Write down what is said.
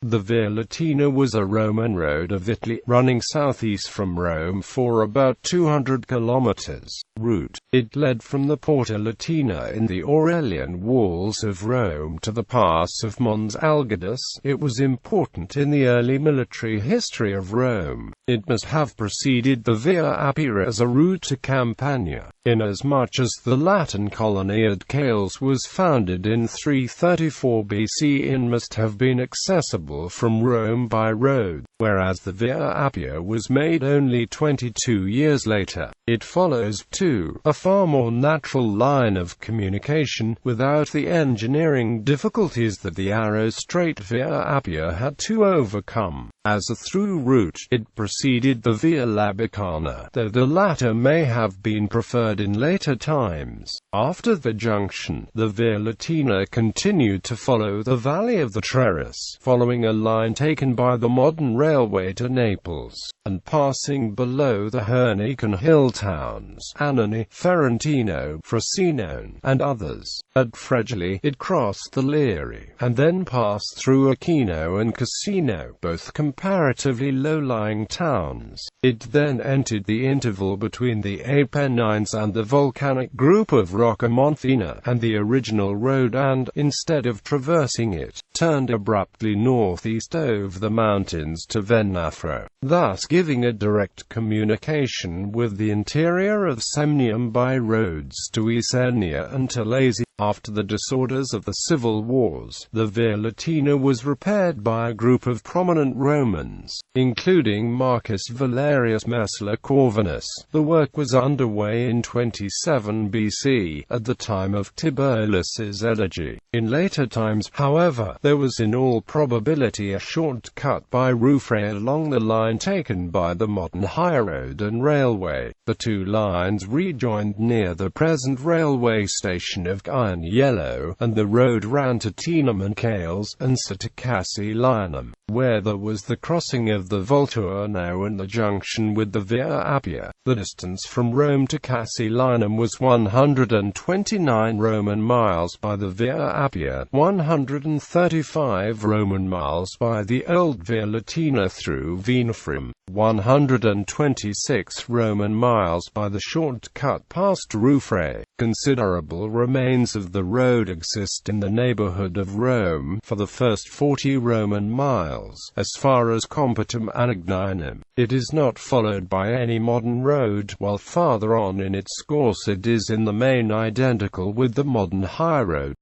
The Via Latina was a Roman road of Italy, running southeast from Rome for about 200 kilometers. Route. It led from the Porta Latina in the Aurelian walls of Rome to the pass of Mons Algidus. It was important in the early military history of Rome. It must have preceded the Via Appia as a route to Campania, inasmuch as the Latin colony at Cales was founded in 334 BC and must have been accessible from Rome by road, whereas the Via Appia was made only 22 years later. It follows, too, a far more natural line of communication, without the engineering difficulties that the Arrow-Strait Via Appia had to overcome. As a through route, it preceded the Via Labicana, though the latter may have been preferred in later times. After the junction, the Via Latina continued to follow the valley of the Treris, following a line taken by the modern railway to Naples, and passing below the Hernican hill towns, Annone, Ferentino, Frosinone, and others. At Fregoli, it crossed the Liri, and then passed through Aquino and Cassino, both comparatively low-lying towns. It then entered the interval between the Apennines and the volcanic group of Rocca Monfina and the original road and, instead of traversing it, turned abruptly northeast over the mountains to Venafro, thus giving a direct communication with the interior of Semnium by roads to Isernia and Telesi. After the disorders of the civil wars, the Via Latina was repaired by a group of prominent Romans, including Marcus Valerius Messala Corvinus. The work was underway in 27 BC, at the time of Tiburolus's elegy. In later times, however, there was in all probability a short cut by Ruffray along the line taken by the modern highroad and railway. The two lines rejoined near the present railway station of Yellow, and the road ran to Tinum and Cales, and so to Cassilinum, where there was the crossing of the Volturno and the junction with the Via Appia. The distance from Rome to Cassilinum was 129 Roman miles by the Via Appia, 135 Roman miles by the old Via Latina through Venafrum, 126 Roman miles by the short cut past Ruffray. Considerable remains of the road exist in the neighborhood of Rome for the first 40 Roman miles, as far as Competum Anagninum. It is not followed by any modern road, while farther on in its course it is in the main identical with the modern highroad.